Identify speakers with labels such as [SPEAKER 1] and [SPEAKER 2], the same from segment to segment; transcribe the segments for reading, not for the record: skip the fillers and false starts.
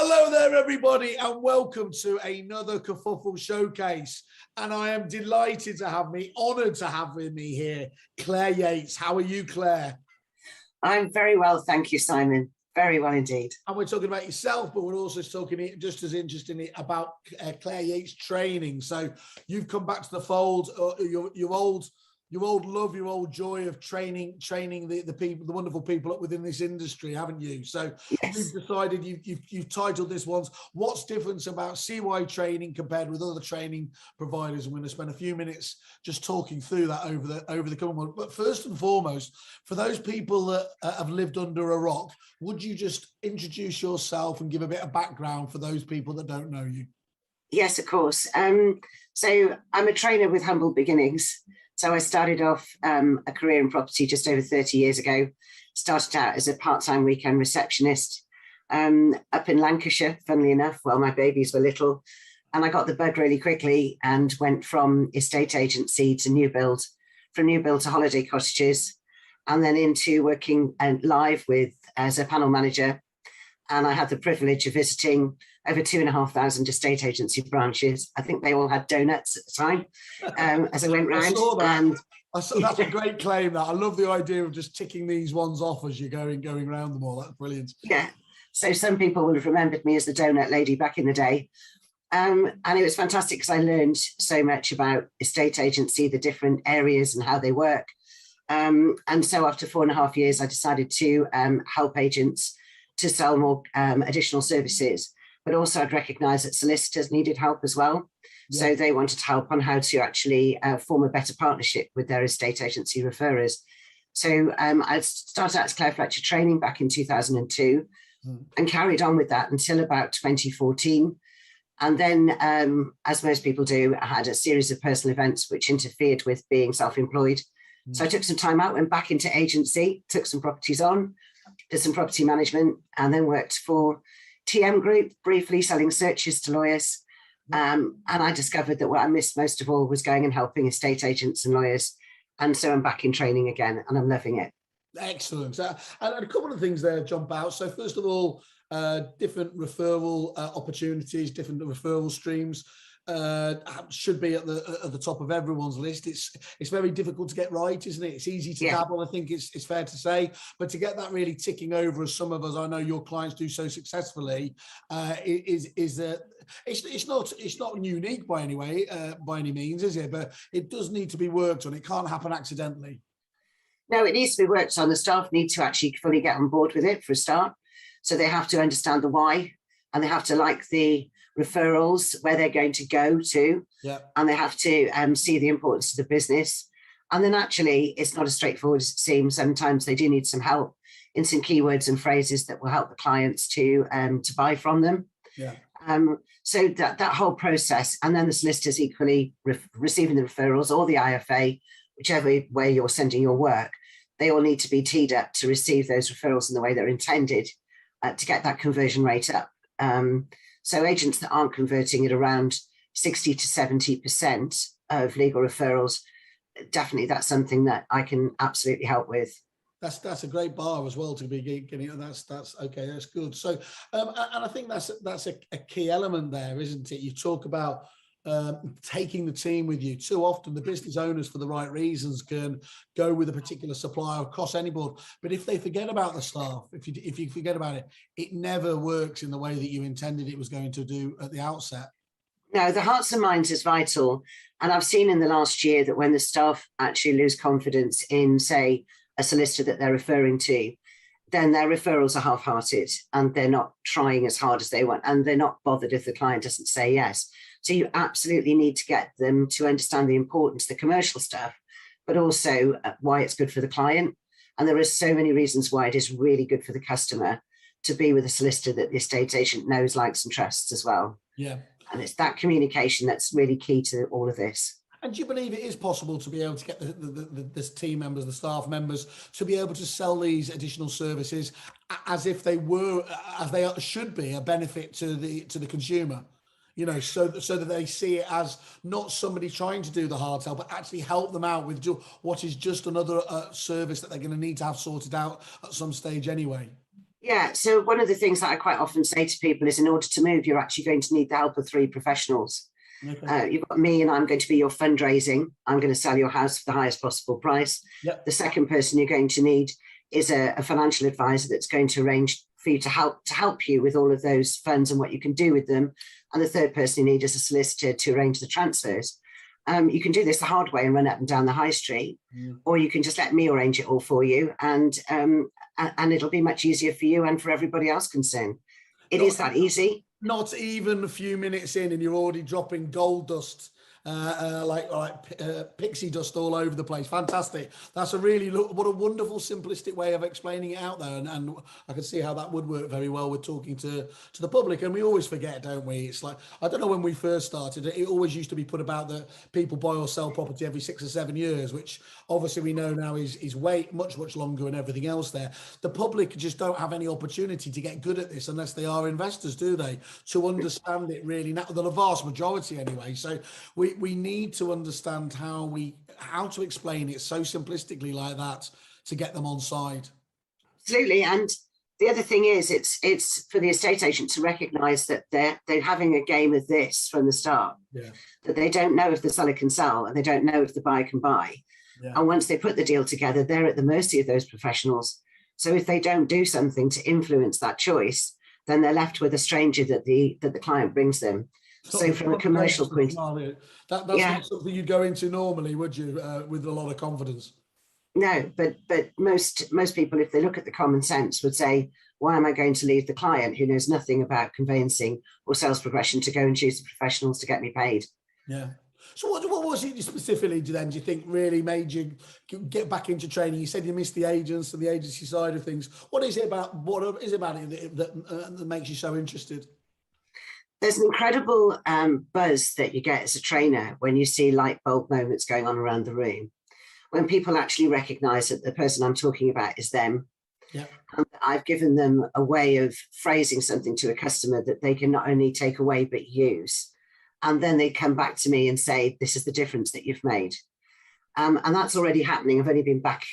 [SPEAKER 1] Hello there, everybody, and welcome to another Kerfuffle Showcase. And I am delighted to have honoured to have with me here, Claire Yates. How are you, Claire?
[SPEAKER 2] I'm very well, thank you, Simon. Very well indeed.
[SPEAKER 1] And we're talking about yourself, but we're also talking just as interestingly about Claire Yates training. So you've come back to the fold, your old love, your old joy of training the people, the wonderful people up within this industry, haven't you? So
[SPEAKER 2] yes.
[SPEAKER 1] You've decided you've titled this one, "What's different about CY training compared with other training providers?" I'm going to spend a few minutes just talking through that over the coming month. But first and foremost, for those people that have lived under a rock, would you just introduce yourself and give a bit of background for those people that don't know you?
[SPEAKER 2] Yes, of course. So I'm a trainer with humble beginnings. So I started off a career in property just over 30 years ago. Started out as a part-time weekend receptionist up in Lancashire, funnily enough, while my babies were little. And I got the bug really quickly and went from estate agency to new build, from new build to holiday cottages, and then into working live as a panel manager. And I had the privilege of visiting over 2,500 estate agency branches. I think they all had donuts at the time as I went round.
[SPEAKER 1] I saw that's a great claim. That I love the idea of just ticking these ones off as you're going around them all. That's brilliant.
[SPEAKER 2] Yeah. So some people would have remembered me as the donut lady back in the day. And it was fantastic because I learned so much about estate agency, the different areas and how they work. And so after 4.5 years, I decided to help agents to sell more additional services, but also I'd recognise that solicitors needed help as well. Yeah. So they wanted help on how to actually form a better partnership with their estate agency referrers. So I started out as Claire Fletcher training back in 2002 and carried on with that until about 2014. And then, as most people do, I had a series of personal events which interfered with being self-employed. So I took some time out, went back into agency, took some properties on, did some property management, and then worked for TM Group, briefly selling searches to lawyers. And I discovered that what I missed most of all was going and helping estate agents and lawyers. And so I'm back in training again, and I'm loving it.
[SPEAKER 1] Excellent. And a couple of things there jump out. So first of all, different referral opportunities, different referral streams. Should be at the top of everyone's list. It's very difficult to get right, isn't it? It's easy to dabble, I think it's fair to say, but to get that really ticking over, as some of us, I know your clients do so successfully, it's not unique by any means, is it? But it does need to be worked on. It can't happen accidentally.
[SPEAKER 2] No, it needs to be worked on. The staff need to actually fully get on board with it for a start. So they have to understand the why, and they have to like the referrals, where they're going to go to, and they have to see the importance of the business. And then actually, it's not as straightforward as it seems. Sometimes they do need some help in some keywords and phrases that will help the clients to buy from them. So that whole process, and then the solicitors equally receiving the referrals, or the IFA, whichever way you're sending your work, they all need to be teed up to receive those referrals in the way they're intended to get that conversion rate up. So agents that aren't converting at around 60 to 70% of legal referrals, definitely that's something that I can absolutely help with.
[SPEAKER 1] That's a great bar as well to be getting. That's okay. That's good. So, and I think that's a key element there, isn't it? You talk about taking the team with you. Too often the business owners, for the right reasons, can go with a particular supplier across any board, but if they forget about the staff, if you forget about it, it never works in the way that you intended it was going to do at the outset.
[SPEAKER 2] No, the hearts and minds is vital, and I've seen in the last year that when the staff actually lose confidence in, say, a solicitor that they're referring to, then their referrals are half-hearted and they're not trying as hard as they want, and they're not bothered if the client doesn't say yes. So you absolutely need to get them to understand the importance, the commercial stuff, but also why it's good for the client. And there are so many reasons why it is really good for the customer to be with a solicitor that the estate agent knows, likes, and trusts as well.
[SPEAKER 1] Yeah.
[SPEAKER 2] And it's that communication that's really key to all of this.
[SPEAKER 1] And do you believe it is possible to be able to get the team members, the staff members, to be able to sell these additional services as if they were, as they should be, a benefit to the consumer? You know, so that they see it as not somebody trying to do the hard sell, but actually help them out with what is just another service that they're going to need to have sorted out at some stage anyway.
[SPEAKER 2] Yeah. So one of the things that I quite often say to people is in order to move, you're actually going to need the help of three professionals.
[SPEAKER 1] Okay.
[SPEAKER 2] You've got me, and I'm going to be your fundraising. I'm going to sell your house for the highest possible price.
[SPEAKER 1] Yep.
[SPEAKER 2] The second person you're going to need is a financial advisor that's going to arrange for you to help you with all of those funds and what you can do with them. And the third person you need is a solicitor to arrange the transfers. You can do this the hard way and run up and down the high street, or you can just let me arrange it all for you, and it'll be much easier for you and for everybody else concerned. It is that easy.
[SPEAKER 1] Not even a few minutes in, and you're already dropping gold dust, like pixie dust all over the place. Fantastic. That's what a wonderful, simplistic way of explaining it out there. And I can see how that would work very well with talking to the public. And we always forget, don't we? It's like, I don't know, when we first started, it always used to be put about that people buy or sell property every 6 or 7 years, which obviously we know now is way much longer and everything else there. The public just don't have any opportunity to get good at this unless they are investors, do they? To understand it really, now the vast majority anyway. So we need to understand how to explain it so simplistically like that to get them on side.
[SPEAKER 2] Absolutely. And the other thing is, it's for the estate agent to recognise that they're having a game of this from the start.
[SPEAKER 1] Yeah.
[SPEAKER 2] That they don't know if the seller can sell, and they don't know if the buyer can buy.
[SPEAKER 1] Yeah.
[SPEAKER 2] And once they put the deal together, they're at the mercy of those professionals. So if they don't do something to influence that choice, then they're left with a stranger that the client brings them. So from a commercial point,
[SPEAKER 1] that's not something you'd go into normally, would you, with a lot of confidence?
[SPEAKER 2] No, but most people, if they look at the common sense, would say, why am I going to leave the client who knows nothing about conveyancing or sales progression to go and choose the professionals to get me paid?
[SPEAKER 1] Yeah. So what was it specifically then, do you think, really made you get back into training? You said you missed the agents and the agency side of things. What is it about it that makes you so interested?
[SPEAKER 2] There's an incredible buzz that you get as a trainer when you see light bulb moments going on around the room, when people actually recognize that the person I'm talking about is them.
[SPEAKER 1] Yeah.
[SPEAKER 2] And I've given them a way of phrasing something to a customer that they can not only take away but use. And then they come back to me and say, this is the difference that you've made. And that's already happening. I've only been back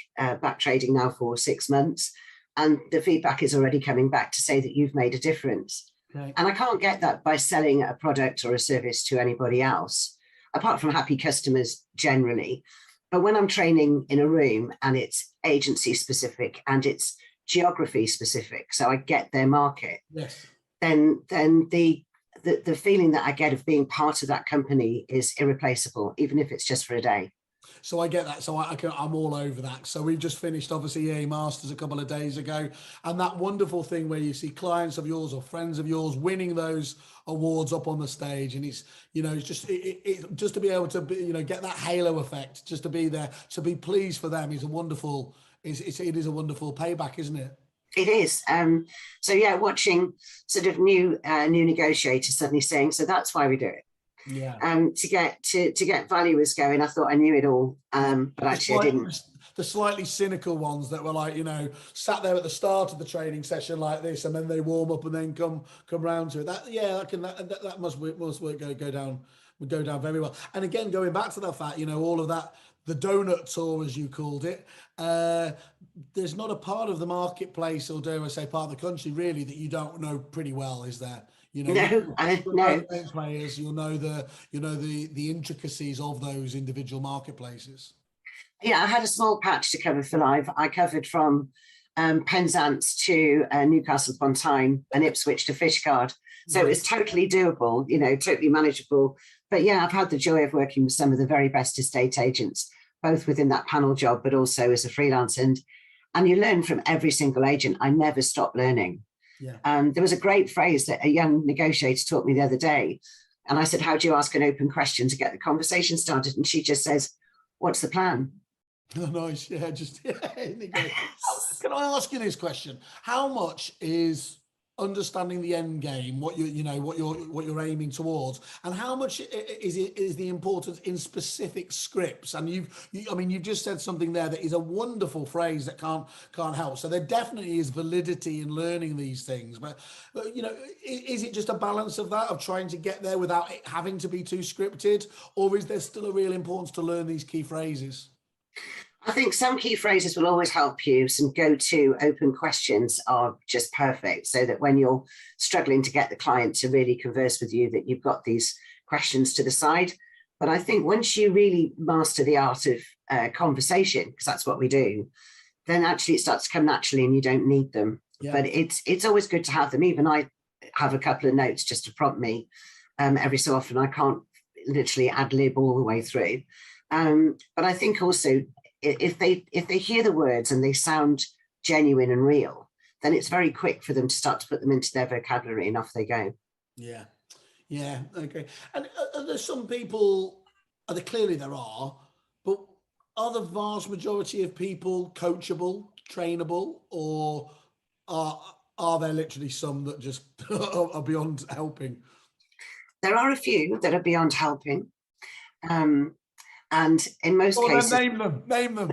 [SPEAKER 2] trading now for 6 months, and the feedback is already coming back to say that you've made a difference. Okay. And I can't get that by selling a product or a service to anybody else, apart from happy customers generally. But when I'm training in a room and it's agency specific and it's geography specific, so I get their market, yes, then the feeling that I get of being part of that company is irreplaceable, even if it's just for a day.
[SPEAKER 1] So I get that. So I'm all over that. So we've just finished, obviously, EA Masters a couple of days ago. And that wonderful thing where you see clients of yours or friends of yours winning those awards up on the stage. And it's, it's just to be able to, get that halo effect, just to be there, to be pleased for them is a wonderful, it is a wonderful payback, isn't it?
[SPEAKER 2] It is. So yeah, watching sort of new negotiators suddenly saying, so that's why we do it.
[SPEAKER 1] Yeah.
[SPEAKER 2] To get valuers going, I thought I knew it all, but actually I didn't.
[SPEAKER 1] The slightly cynical ones that were like, sat there at the start of the training session like this, and then they warm up and then come round to it. That must go down very well. And again, going back to that fact, all of that, the donut tour, as you called it, there's not a part of the marketplace, or dare I say part of the country really, that you don't know pretty well, is there?
[SPEAKER 2] No.
[SPEAKER 1] Players, you'll know the intricacies of those individual marketplaces.
[SPEAKER 2] Yeah, I had a small patch to cover for live. I covered from Penzance to Newcastle upon Tyne and Ipswich to Fishguard. So it's totally doable, totally manageable. But yeah, I've had the joy of working with some of the very best estate agents, both within that panel job, but also as a freelance. And you learn from every single agent. I never stop learning. Yeah. There was a great phrase that a young negotiator taught me the other day. And I said, how do you ask an open question to get the conversation started? And she just says, what's the plan?
[SPEAKER 1] Oh, nice. Yeah, Can I ask you this question? How much is understanding the end game, what you're aiming towards, and how much is the importance in specific scripts? And you've just said something there that is a wonderful phrase that can't help. So there definitely is validity in learning these things, but is it just a balance of that, of trying to get there without it having to be too scripted, or is there still a real importance to learn these key phrases?
[SPEAKER 2] I think some key phrases will always help you. Some go-to open questions are just perfect, so that when you're struggling to get the client to really converse with you, that you've got these questions to the side. But I think once you really master the art of conversation, because that's what we do, then actually it starts to come naturally and you don't need them. Yeah. But it's always good to have them. Even I have a couple of notes just to prompt me every so often. I can't literally ad lib all the way through. But I think also if they hear the words and they sound genuine and real, then it's very quick for them to start to put them into their vocabulary, and off they go.
[SPEAKER 1] Yeah. Yeah. Okay. And are there some people, clearly there are, but are the vast majority of people coachable, trainable, or are there literally some that just are beyond helping?
[SPEAKER 2] There are a few that are beyond helping. And in most cases,
[SPEAKER 1] name them.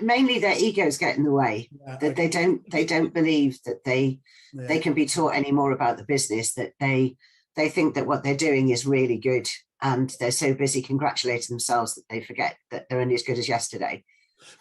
[SPEAKER 2] Mainly their egos get in the way. That they don't believe that they can be taught any more about the business. That they think that what they're doing is really good, and they're so busy congratulating themselves that they forget that they're only as good as yesterday.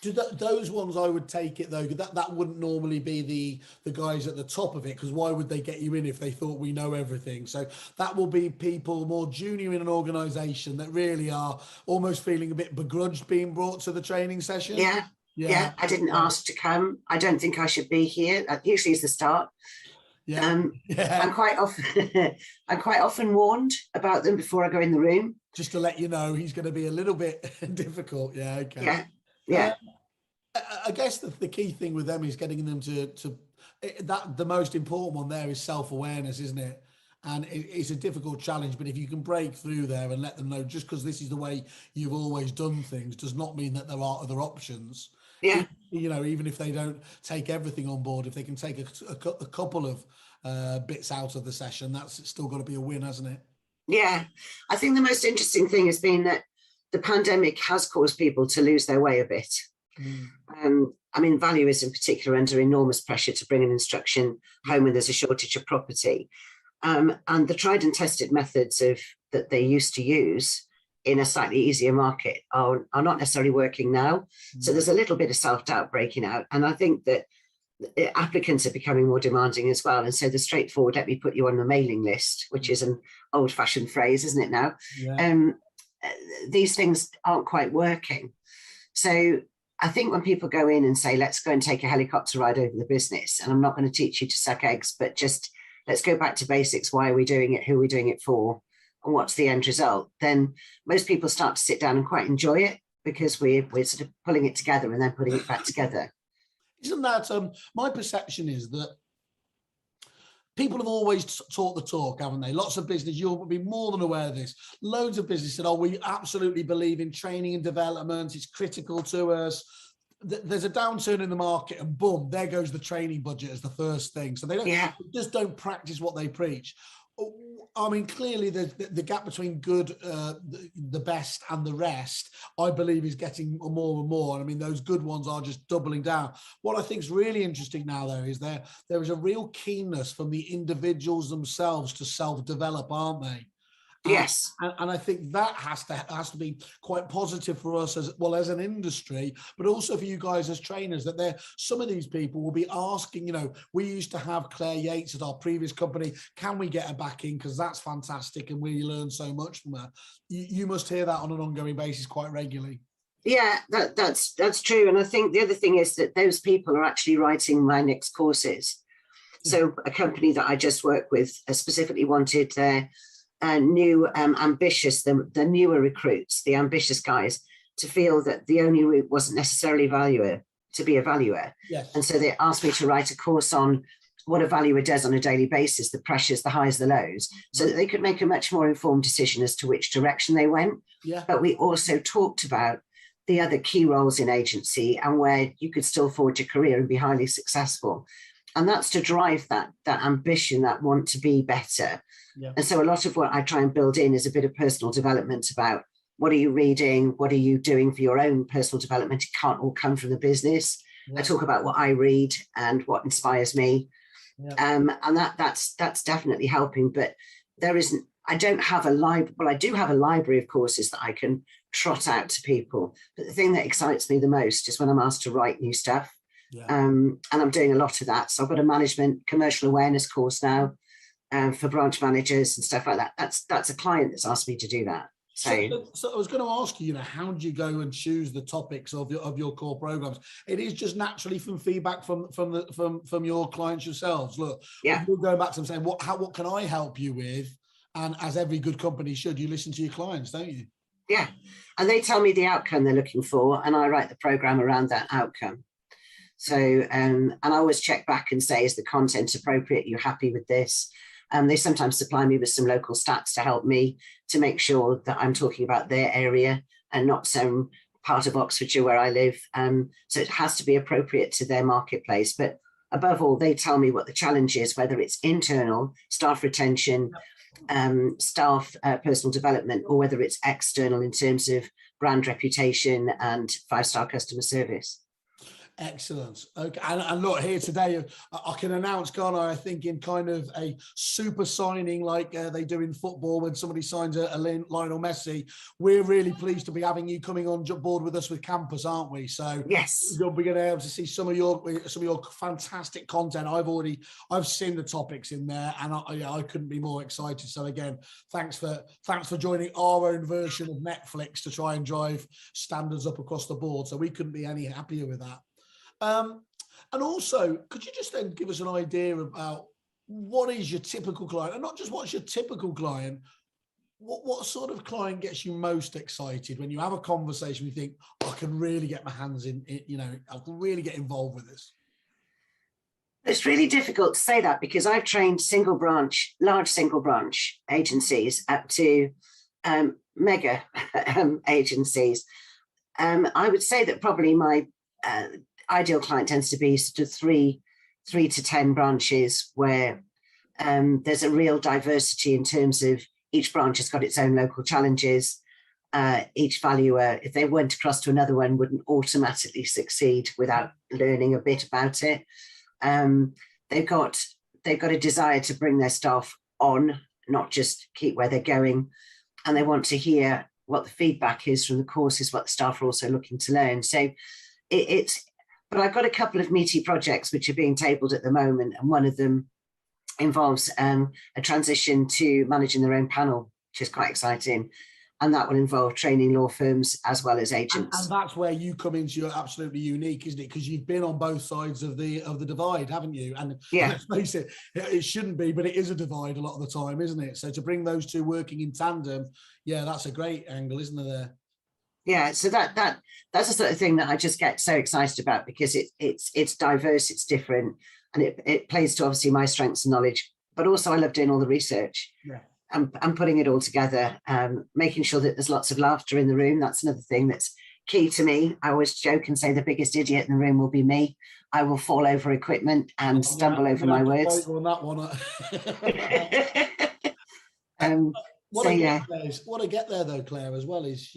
[SPEAKER 1] Do those ones, I would take it though, that wouldn't normally be the guys at the top of it, because why would they get you in if they thought we know everything? So that will be people more junior in an organization that really are almost feeling a bit begrudged being brought to the training session.
[SPEAKER 2] Yeah. I didn't ask to come. I don't think I should be here. That usually is the start. I'm quite often warned about them before I go in the room,
[SPEAKER 1] just to let you know he's going to be a little bit difficult.
[SPEAKER 2] Yeah.
[SPEAKER 1] I guess the key thing with them is getting them to that the most important one there is self-awareness, isn't it? And it's a difficult challenge, but if you can break through there and let them know, just because this is the way you've always done things does not mean that there are other options.
[SPEAKER 2] Yeah.
[SPEAKER 1] Even if they don't take everything on board, if they can take a couple of bits out of the session, that's still got to be a win, hasn't it?
[SPEAKER 2] Yeah. I think the most interesting thing has been that the pandemic has caused people to lose their way a bit. Valuers in particular are under enormous pressure to bring an instruction home when there's a shortage of property. And the tried and tested methods that they used to use in a slightly easier market are not necessarily working now. So there's a little bit of self-doubt breaking out. And I think that applicants are becoming more demanding as well. And so the straightforward, let me put you on the mailing list, which is an old-fashioned phrase, isn't it now? Yeah. These things aren't quite working. So I think when people go in and say, let's go and take a helicopter ride over the business, and I'm not going to teach you to suck eggs, but just let's go back to basics. Why are we doing it? Who are we doing it for? And what's the end result? Then most people start to sit down and quite enjoy it, because we're sort of pulling it together and then putting it back together.
[SPEAKER 1] Isn't that, my perception is that people have always taught the talk, haven't they? Lots of business, you'll be more than aware of this. Loads of business said, we absolutely believe in training and development. It's critical to us. There's a downturn in the market and boom, there goes the training budget as the first thing. So they just don't practice what they preach. Clearly the gap between good, the best and the rest, I believe, is getting more and more. And those good ones are just doubling down. What I think is really interesting now, though, is there is a real keenness from the individuals themselves to self-develop, aren't they?
[SPEAKER 2] Yes.
[SPEAKER 1] And I think that has to be quite positive for us as well as an industry, but also for you guys as trainers, that some of these people will be asking, we used to have Claire Yates at our previous company. Can we get her back in? Because that's fantastic. And we learn so much from her. You must hear that on an ongoing basis quite regularly.
[SPEAKER 2] Yeah, that's true. And I think the other thing is that those people are actually writing my next courses. So a company that I just work with specifically wanted their new ambitious, the newer recruits, the ambitious guys, to feel that the only route wasn't necessarily to be a valuer.
[SPEAKER 1] Yes.
[SPEAKER 2] And so they asked me to write a course on what a valuer does on a daily basis, the pressures, the highs, the lows, so that they could make a much more informed decision as to which direction they went.
[SPEAKER 1] Yeah.
[SPEAKER 2] But we also talked about the other key roles in agency and where you could still forge a career and be highly successful. And that's to drive that ambition, that want to be better.
[SPEAKER 1] Yeah.
[SPEAKER 2] And so a lot of what I try and build in is a bit of personal development about what are you reading? What are you doing for your own personal development? It can't all come from the business. Yeah. I talk about what I read and what inspires me. Yeah. And that's definitely helping. But I don't have a library. Well, I do have a library of courses that I can trot out to people. But the thing that excites me the most is when I'm asked to write new stuff.
[SPEAKER 1] Yeah.
[SPEAKER 2] And I'm doing a lot of that. So I've got a management commercial awareness course now for branch managers and stuff like that. That's a client that's asked me to do that.
[SPEAKER 1] So I was going to ask you, how do you go and choose the topics of your core programs? It is just naturally from feedback from your clients yourselves. Look,
[SPEAKER 2] yeah,
[SPEAKER 1] you're going back to them saying, what can I help you with? And as every good company should, you listen to your clients, don't you?
[SPEAKER 2] Yeah, and they tell me the outcome they're looking for, and I write the program around that outcome. So, and I always check back and say, is the content appropriate? You're happy with this? They sometimes supply me with some local stats to help me to make sure that I'm talking about their area and not some part of Oxfordshire where I live. So it has to be appropriate to their marketplace. But above all, they tell me what the challenge is, whether it's internal, staff retention, staff personal development, or whether it's external in terms of brand reputation and 5-star customer service.
[SPEAKER 1] Excellent. Okay, and look here today, I can announce, can't I think in kind of a super signing like they do in football when somebody signs a Lionel Messi. We're really pleased to be having you coming on board with us with Campus, aren't we? So
[SPEAKER 2] yes,
[SPEAKER 1] you'll be going to be able to see some of your fantastic content. I've seen the topics in there, and I couldn't be more excited. So again, thanks for joining our own version of Netflix to try and drive standards up across the board. So we couldn't be any happier with that. And also, could you just then give us an idea about what is your typical client, and not just what's your typical client, what sort of client gets you most excited when you have a conversation, you think, I can really get my hands in it, I can really get involved with this?
[SPEAKER 2] It's really difficult to say that because I've trained large single branch agencies up to mega agencies. I would say that probably my ideal client tends to be sort of 3 to 10 branches where there's a real diversity in terms of each branch has got its own local challenges. Each valuer, if they went across to another one, wouldn't automatically succeed without learning a bit about it. They've got a desire to bring their staff on, not just keep where they're going, and they want to hear what the feedback is from the courses, what the staff are also looking to learn. So but I've got a couple of meaty projects which are being tabled at the moment, and one of them involves a transition to managing their own panel, which is quite exciting. And that will involve training law firms as well as agents.
[SPEAKER 1] And that's where you come into your absolutely unique, isn't it? Because you've been on both sides of the divide, haven't you? And
[SPEAKER 2] yeah,
[SPEAKER 1] let's face it, it shouldn't be, but it is a divide a lot of the time, isn't it? So to bring those two working in tandem, yeah, that's a great angle, isn't there?
[SPEAKER 2] Yeah, so that's the sort of thing that I just get so excited about, because it's diverse, it's different, and it plays to obviously my strengths and knowledge, but also I love doing all the research.
[SPEAKER 1] Yeah.
[SPEAKER 2] And putting it all together, making sure that there's lots of laughter in the room. That's another thing that's key to me. I always joke and say the biggest idiot in the room will be me. I will fall over equipment and stumble over my words.
[SPEAKER 1] On that one. What I get there though, Claire, as well, is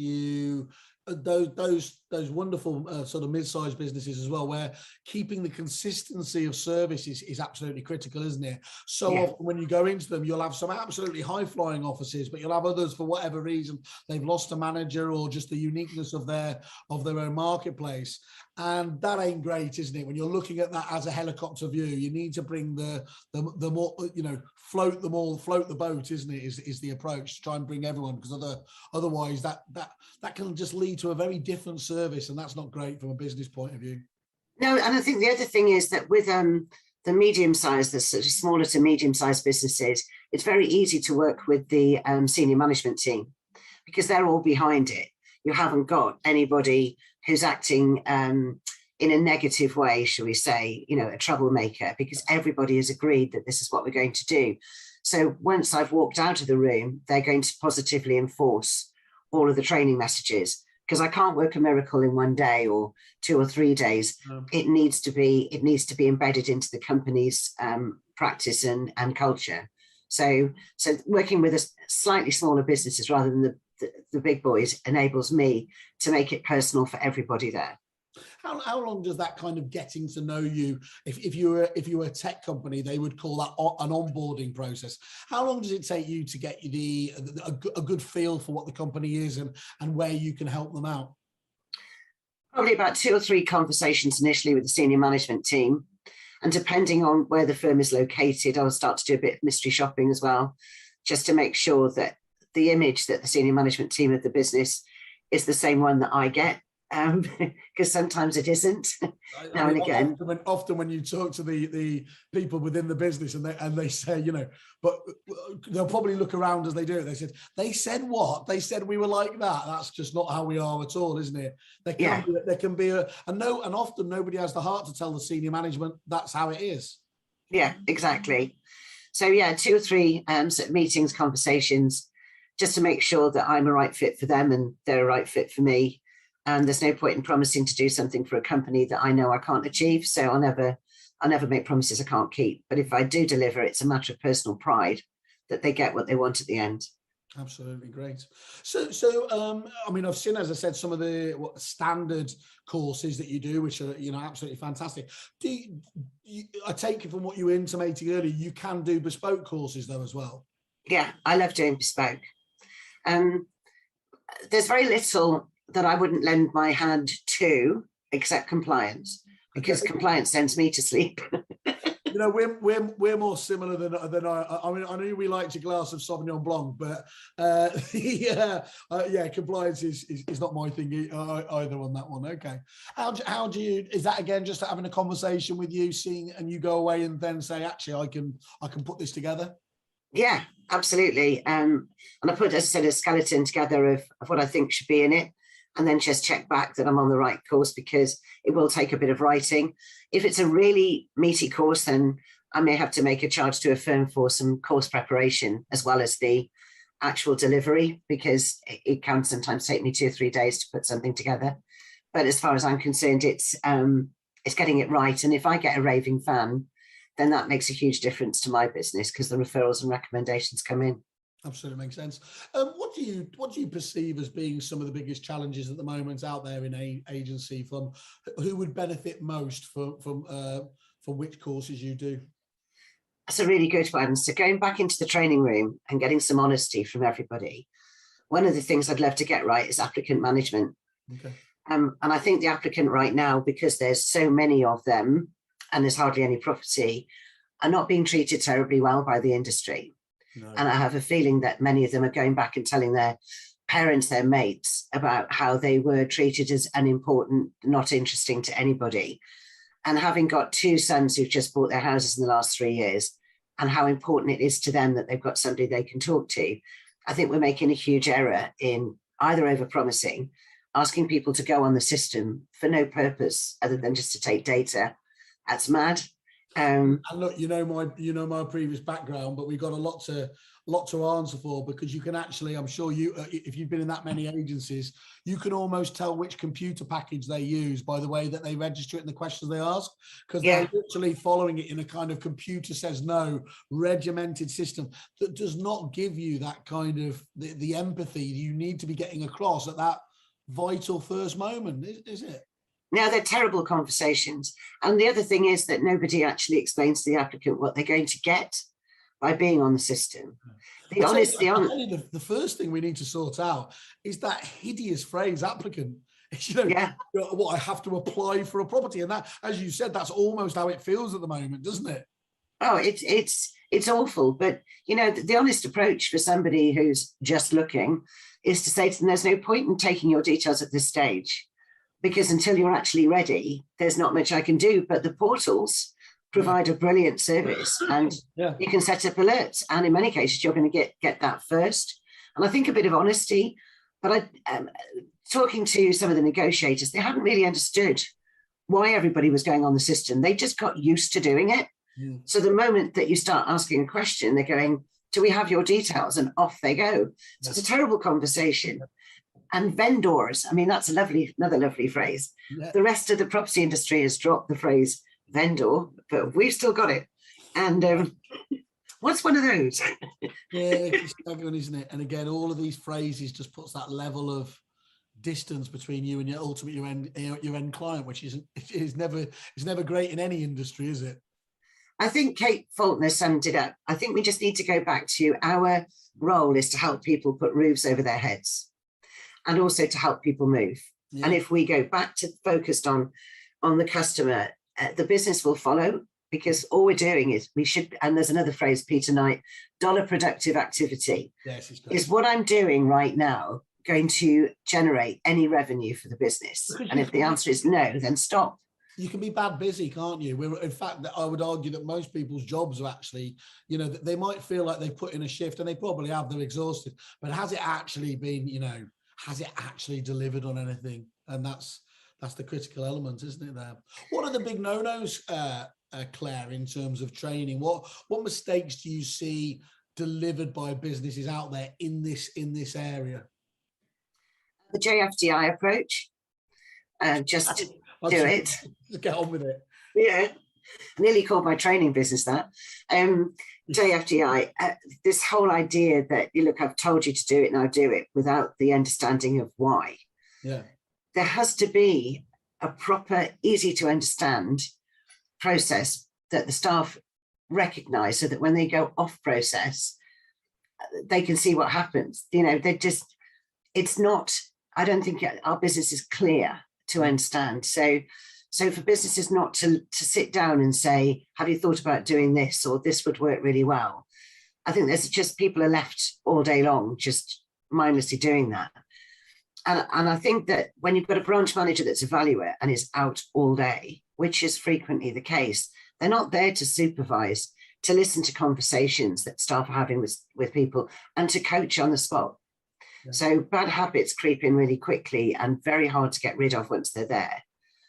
[SPEAKER 1] those wonderful sort of mid-sized businesses as well, where keeping the consistency of service is absolutely critical, isn't it? So often when you go into them, you'll have some absolutely high-flying offices, but you'll have others, for whatever reason, they've lost a manager or just the uniqueness of their own marketplace. And that ain't great, isn't it? When you're looking at that as a helicopter view, you need to bring the more, float the boat, isn't it? Is the approach to try and bring everyone, because otherwise that can just lead to a very different service, and that's not great from a business point of view.
[SPEAKER 2] No, and I think the other thing is that with the medium-sized, the sort of smaller to medium-sized businesses, it's very easy to work with the senior management team because they're all behind it. You haven't got anybody who's acting in a negative way, shall we say, a troublemaker, because everybody has agreed that this is what we're going to do. So once I've walked out of the room, they're going to positively enforce all of the training messages, because I can't work a miracle in one day or 2 or 3 days. It needs to be embedded into the company's practice and culture. So working with slightly smaller businesses rather than the big boys enables me to make it personal for everybody there.
[SPEAKER 1] How long does that kind of getting to know you, if you were a tech company, they would call that an onboarding process. How long does it take you to get a good feel for what the company is and where you can help them out?
[SPEAKER 2] Probably about 2 or 3 conversations initially with the senior management team. And depending on where the firm is located, I'll start to do a bit of mystery shopping as well, just to make sure that the image that the senior management team of the business is the same one that I get, because sometimes it isn't. Now and again,
[SPEAKER 1] often when you talk to the people within the business and they say, you know, but they'll probably look around as they do it. They said what? They said we were like that. That's just not how we are at all, isn't it? There can be and often nobody has the heart to tell the senior management that's how it is.
[SPEAKER 2] Yeah, exactly. So yeah, 2 or 3 sort of meetings, conversations, just to make sure that I'm a right fit for them and they're a right fit for me. And there's no point in promising to do something for a company that I know I can't achieve. So I'll never make promises I can't keep. But if I do deliver, it's a matter of personal pride that they get what they want at the end.
[SPEAKER 1] Absolutely great. So I mean, I've seen, as I said, some of the standard courses that you do, which are, you know, absolutely fantastic. I take it from what you were intimating earlier, you can do bespoke courses though as well.
[SPEAKER 2] Yeah, I love doing bespoke. There's very little that I wouldn't lend my hand to, except compliance, because compliance sends me to sleep.
[SPEAKER 1] You know, we're more similar than I mean, I know we like a glass of Sauvignon Blanc, but compliance is not my thing either on that one. Okay, how do you? Is that again just having a conversation with you, seeing, and you go away and then say, actually, I can put this together?
[SPEAKER 2] Yeah, absolutely. And I put, as I said, a skeleton together of what I think should be in it, and then just check back that I'm on the right course, because it will take a bit of writing. If it's a really meaty course, then I may have to make a charge to a firm for some course preparation as well as the actual delivery, because it can sometimes take me 2 or 3 days to put something together. But as far as I'm concerned, it's getting it right. And if I get a raving fan, then that makes a huge difference to my business, because the referrals and recommendations come in.
[SPEAKER 1] Absolutely makes sense. What do you perceive as being some of the biggest challenges at the moment out there in agency, from who would benefit most from which courses you do?
[SPEAKER 2] That's a really good one. So going back into the training room and getting some honesty from everybody. One of the things I'd love to get right is applicant management.
[SPEAKER 1] Okay.
[SPEAKER 2] And I think the applicant right now, because there's so many of them and there's hardly any property, are not being treated terribly well by the industry. No. And I have a feeling that many of them are going back and telling their parents, their mates, about how they were treated as unimportant, not interesting to anybody. And having got 2 sons who've just bought their houses in the last 3 years, and how important it is to them that they've got somebody they can talk to, I think we're making a huge error in either over-promising, asking people to go on the system for no purpose other than just to take data. That's mad.
[SPEAKER 1] And look, you know my previous background, but we've got a lot to answer for, because you can actually, I'm sure you, if you've been in that many agencies, you can almost tell which computer package they use by the way that they register it and the questions they ask, because they're literally following it in a kind of computer says no, regimented system that does not give you that kind of the empathy you need to be getting across at that vital first moment, is it?
[SPEAKER 2] Now, they're terrible conversations. And the other thing is that nobody actually explains to the applicant what they're going to get by being on the system.
[SPEAKER 1] The first thing we need to sort out is that hideous phrase, applicant. What, I have to apply for a property. And that, as you said, that's almost how it feels at the moment, doesn't it?
[SPEAKER 2] Oh, it's awful. But, you know, the honest approach for somebody who's just looking is to say to them, there's no point in taking your details at this stage, because until you're actually ready, there's not much I can do. But the portals provide a brilliant service, and you can set up alerts. And in many cases, you're going to get that first. And I think a bit of honesty. But talking to some of the negotiators, they hadn't really understood why everybody was going on the system. They just got used to doing it. Yeah. So the moment that you start asking a question, they're going, do we have your details? And off they go. So it's a terrible conversation. And vendors, I mean, that's another lovely phrase. Yeah. The rest of the property industry has dropped the phrase vendor, but we've still got it. And what's one of those?
[SPEAKER 1] Yeah, it's staggering, isn't it? And again, all of these phrases just puts that level of distance between you and your ultimate your end client, which is never great in any industry, is it?
[SPEAKER 2] I think Kate Faulkner summed it up. I think we just need to go back to our role is to help people put roofs over their heads and also to help people move. Yeah. And if we go back to focused on the customer, the business will follow, because all we're doing is and there's another phrase, Peter Knight, dollar productive activity.
[SPEAKER 1] Yes,
[SPEAKER 2] is what I'm doing right now going to generate any revenue for the business? And if the answer is no, then stop.
[SPEAKER 1] You can be bad busy, can't you? In fact, I would argue that most people's jobs are actually, they might feel like they put in a shift, and they probably have, they're exhausted, but has it actually been, has it actually delivered on anything? And that's the critical element, isn't it there? What are the big no-nos, Claire, in terms of training? What mistakes do you see delivered by businesses out there in this area?
[SPEAKER 2] The JFDI approach. Just do it.
[SPEAKER 1] Just get on with it.
[SPEAKER 2] Yeah, nearly called my training business that. JFDI, this whole idea that, look, I've told you to do it, now do it, without the understanding of why.
[SPEAKER 1] Yeah.
[SPEAKER 2] There has to be a proper, easy to understand process that the staff recognize, so that when they go off process, they can see what happens. It's not, I don't think our business is clear to understand. So for businesses not to sit down and say, have you thought about doing this, or this would work really well? I think there's just, people are left all day long just mindlessly doing that. And I think that when you've got a branch manager that's a valuer and is out all day, which is frequently the case, they're not there to supervise, to listen to conversations that staff are having with people, and to coach on the spot. Yeah. So bad habits creep in really quickly and very hard to get rid of once they're there.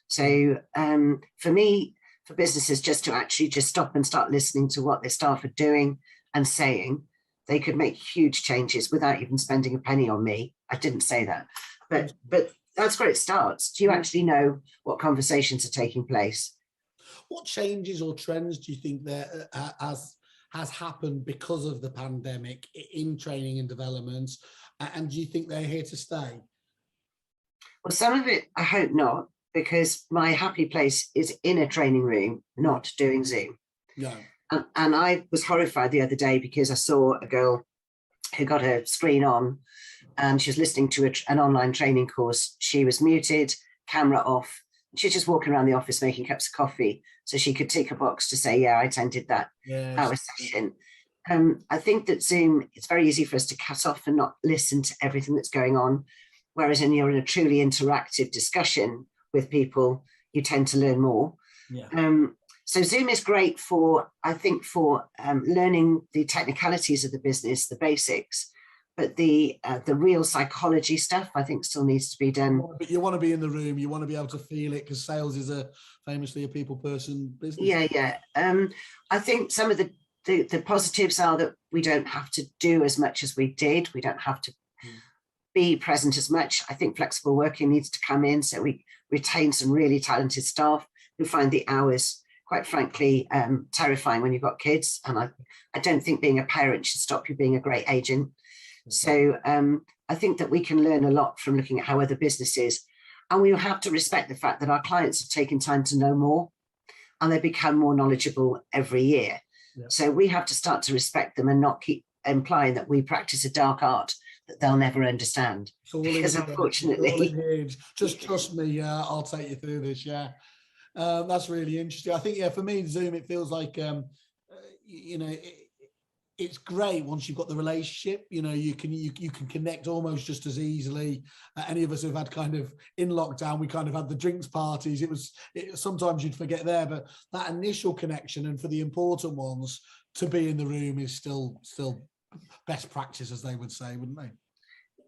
[SPEAKER 2] So for me, for businesses just to actually just stop and start listening to what their staff are doing and saying, they could make huge changes without even spending a penny on me. I didn't say that, but that's where it starts. Do you actually know what conversations are taking place?
[SPEAKER 1] What changes or trends do you think there has happened because of the pandemic in training and development? And do you think they're here to stay?
[SPEAKER 2] Well, some of it, I hope not, because my happy place is in a training room, not doing Zoom.
[SPEAKER 1] No.
[SPEAKER 2] And I was horrified the other day because I saw a girl who got her screen on and she was listening to an online training course. She was muted, camera off. She was just walking around the office making cups of coffee so she could tick a box to say, yeah, I attended that hour session. I think that Zoom, it's very easy for us to cut off and not listen to everything that's going on. Whereas when you're in a truly interactive discussion with people, you tend to learn more.
[SPEAKER 1] Yeah.
[SPEAKER 2] So Zoom is great for, I think, for learning the technicalities of the business, the basics, but the real psychology stuff, I think, still needs to be done.
[SPEAKER 1] But you want to be in the room, you want to be able to feel it, because sales is famously a people person business.
[SPEAKER 2] Yeah. I think some of the positives are that we don't have to do as much as we did. We don't have to be present as much. I think flexible working needs to come in, so we retain some really talented staff who find the hours, quite frankly, terrifying when you've got kids. And I don't think being a parent should stop you being a great agent. Okay. So I think that we can learn a lot from looking at how other businesses, and we have to respect the fact that our clients have taken time to know more and they become more knowledgeable every year. Yeah. So we have to start to respect them and not keep implying that we practice a dark art that they'll never understand. Because unfortunately,
[SPEAKER 1] just trust me, I'll take you through this. Yeah. That's really interesting. I think, for me, Zoom, it feels like, it's great once you've got the relationship. You can connect almost just as easily. Any of us who've had kind of in lockdown, we kind of had the drinks parties. Sometimes you'd forget there, but that initial connection, and for the important ones, to be in the room is still best practice, as they would say, wouldn't they?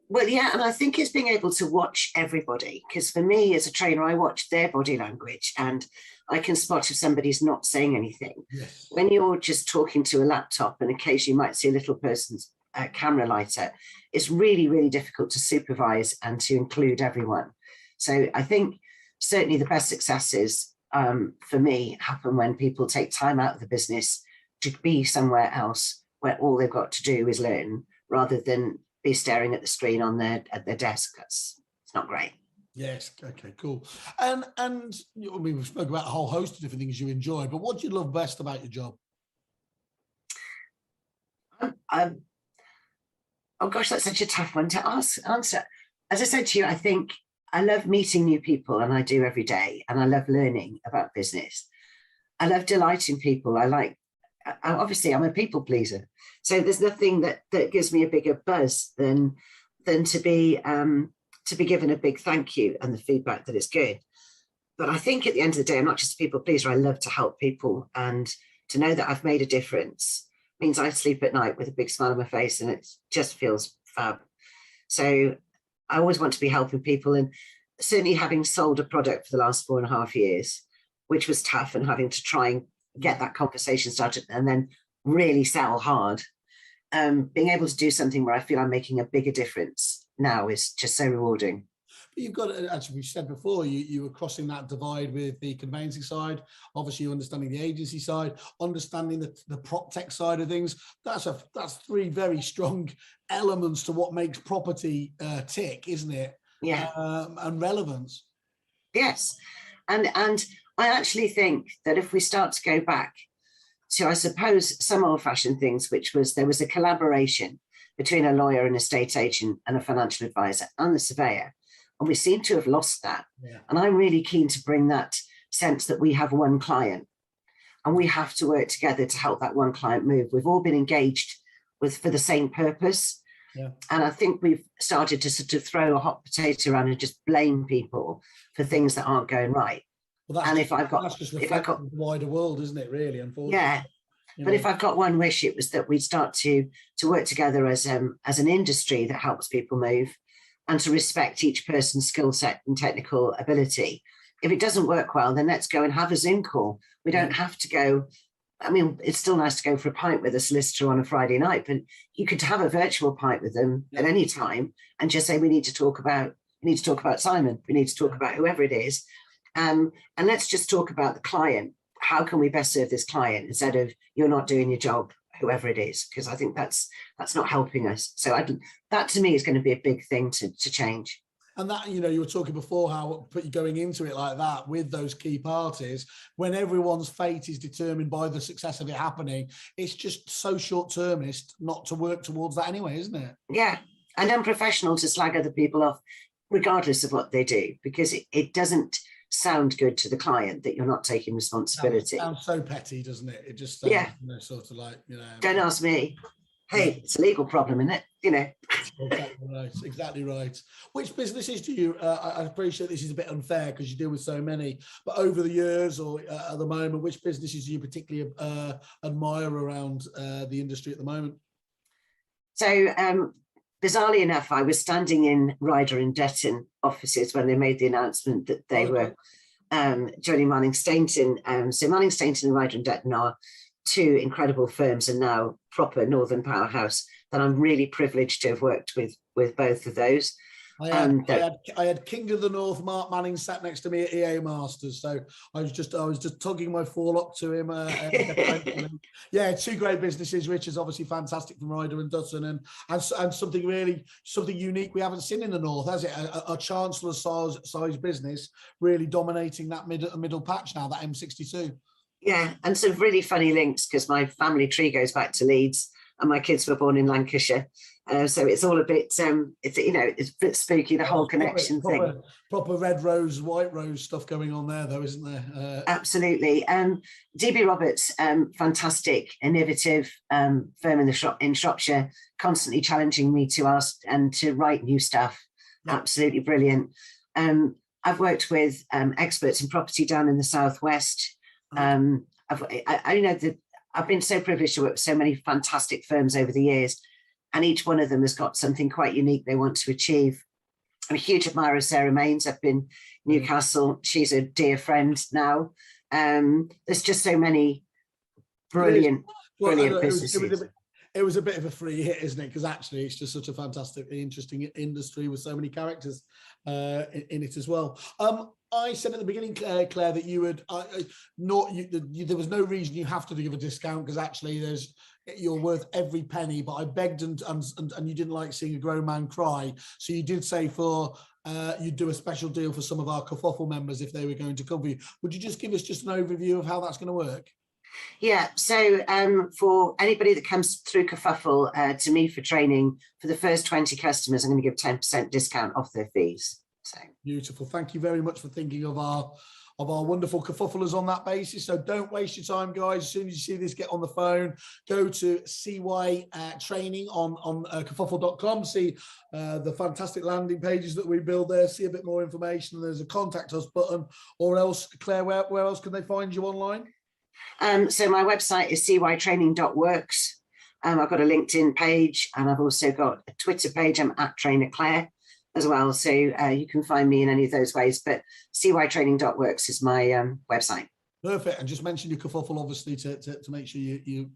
[SPEAKER 2] Well, yeah, and I think it's being able to watch everybody, because for me as a trainer, I watch their body language and I can spot if somebody's not saying anything.
[SPEAKER 1] Yes.
[SPEAKER 2] When you're just talking to a laptop and occasionally you might see a little person's camera lighter, it's really, really difficult to supervise and to include everyone. So I think certainly the best successes for me happen when people take time out of the business to be somewhere else where all they've got to do is learn, rather than be staring at the screen at their desk. That's it's not great.
[SPEAKER 1] Yes. Okay. Cool. And I mean, we've spoken about a whole host of different things you enjoy, but what do you love best about your job?
[SPEAKER 2] Oh gosh, that's such a tough one to answer. As I said to you, I think I love meeting new people, and I do every day, and I love learning about business. I love delighting people. Obviously I'm a people pleaser, so there's nothing that gives me a bigger buzz than to be given a big thank you and the feedback that it's good. But I think at the end of the day, I'm not just a people pleaser. I love to help people, and to know that I've made a difference means I sleep at night with a big smile on my face, and it just feels fab. So I always want to be helping people, and certainly having sold a product for the last 4.5 years, which was tough, and having to try and get that conversation started and then really sell hard. Being able to do something where I feel I'm making a bigger difference now is just so rewarding.
[SPEAKER 1] But you've got, as we said before, you were crossing that divide with the conveyancing side, obviously you're understanding the agency side, understanding the prop tech side of things. That's 3 very strong elements to what makes property tick, isn't it?
[SPEAKER 2] Yeah.
[SPEAKER 1] And relevance.
[SPEAKER 2] Yes. And I actually think that if we start to go back to, I suppose, some old-fashioned things, which was there was a collaboration between a lawyer, an estate agent, and a financial advisor and the surveyor. And we seem to have lost that. Yeah. And I'm really keen to bring that sense that we have one client and we have to work together to help that one client move. We've all been engaged for the same purpose. Yeah. And I think we've started to sort of throw a hot potato around and just blame people for things that aren't going right.
[SPEAKER 1] Well, that's just the wider world, isn't it, really, unfortunately?
[SPEAKER 2] Yeah. But if I've got one wish, it was that we'd start to work together as an industry that helps people move, and to respect each person's skill set and technical ability. If it doesn't work well, then let's go and have a Zoom call. We don't have to go. I mean, it's still nice to go for a pint with a solicitor on a Friday night, but you could have a virtual pint with them at any time and just say, we need to talk about Simon. We need to talk about whoever it is. And let's just talk about the client. How can we best serve this client, instead of you're not doing your job, whoever it is? Because I think that's not helping us. So that to me is going to be a big thing to change.
[SPEAKER 1] And that, you were talking before how going into it like that with those key parties, when everyone's fate is determined by the success of it happening, it's just so short-termist not to work towards that anyway, isn't it?
[SPEAKER 2] Yeah, and unprofessional to slag other people off, regardless of what they do, because it doesn't sound good to the client that you're not taking responsibility.
[SPEAKER 1] It sounds so petty, doesn't it? It just sounds, sort of like,
[SPEAKER 2] Don't ask me. Hey, it's a legal problem, isn't it?
[SPEAKER 1] Exactly right. Which businesses do you, I appreciate this is a bit unfair because you deal with so many, but over the years or at the moment, which businesses do you particularly admire around the industry at the moment?
[SPEAKER 2] So bizarrely enough, I was standing in Ryder and Dutton offices when they made the announcement that they were joining Manning Stainton. So Manning Stainton and Ryder and Dutton are 2 incredible firms, and now proper Northern powerhouse, that I'm really privileged to have worked with both of those.
[SPEAKER 1] I had King of the North, Mark Manning, sat next to me at EA Masters, so I was just tugging my forelock to him. 2 great businesses. Rich is obviously fantastic from Ryder and Dutton, and something unique we haven't seen in the North, has it? A chancellor size business really dominating that middle patch now, that M62.
[SPEAKER 2] Yeah, and some really funny links, because my family tree goes back to Leeds and my kids were born in Lancashire. So it's all a bit, it's a bit spooky, the whole connection thing.
[SPEAKER 1] Proper red rose, white rose stuff going on there, though, isn't there?
[SPEAKER 2] Absolutely. DB Roberts, fantastic, innovative firm in Shropshire, constantly challenging me to ask and to write new stuff. Yeah. Absolutely brilliant. I've worked with experts in property down in the southwest. I've been so privileged to work with so many fantastic firms over the years, and each one of them has got something quite unique they want to achieve. I'm a huge admirer of Sarah Mains up in Newcastle. She's a dear friend now. There's just so many brilliant businesses.
[SPEAKER 1] It was a bit of a free hit, isn't it? Because actually it's just such a fantastically interesting industry with so many characters in it as well. I said at the beginning, Claire, that you would there was no reason you have to give a discount, because actually you're worth every penny. But I begged and you didn't like seeing a grown man cry, so you did say for you'd do a special deal for some of our Kerfuffle members if they were going to cover you. Would you just give us just an overview of how that's going to work?
[SPEAKER 2] Yeah, so for anybody that comes through Kerfuffle to me for training, for the first 20 customers, I'm going to give 10% discount off their fees. So
[SPEAKER 1] beautiful. Thank you very much for thinking of our wonderful Kerfufflers on that basis. So don't waste your time, guys. As soon as you see this, get on the phone, go to CY training on kerfuffle.com, see the fantastic landing pages that we build there, see a bit more information. There's a contact us button, or else, Claire, where else can they find you online?
[SPEAKER 2] So my website is cytraining.works. I've got a LinkedIn page, and I've also got a Twitter page. I'm at Trainer Claire as well. So you can find me in any of those ways, but cytraining.works is my website.
[SPEAKER 1] Perfect. And just mention your Kerfuffle, obviously, to make sure you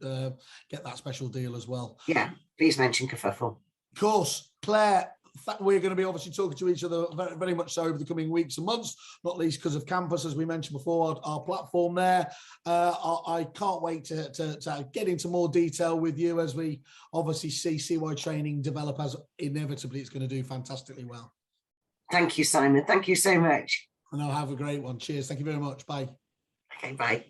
[SPEAKER 1] get that special deal as well.
[SPEAKER 2] Yeah, please mention Kerfuffle.
[SPEAKER 1] Of course, Claire, we're going to be obviously talking to each other very, very much so over the coming weeks and months, not least because of Campus, as we mentioned before, our platform there. I can't wait to get into more detail with you as we obviously see CY Training develop, as inevitably it's going to do fantastically well.
[SPEAKER 2] Thank you, Simon. Thank you so much.
[SPEAKER 1] And I'll have a great one. Cheers. Thank you very much. Bye.
[SPEAKER 2] Okay, bye.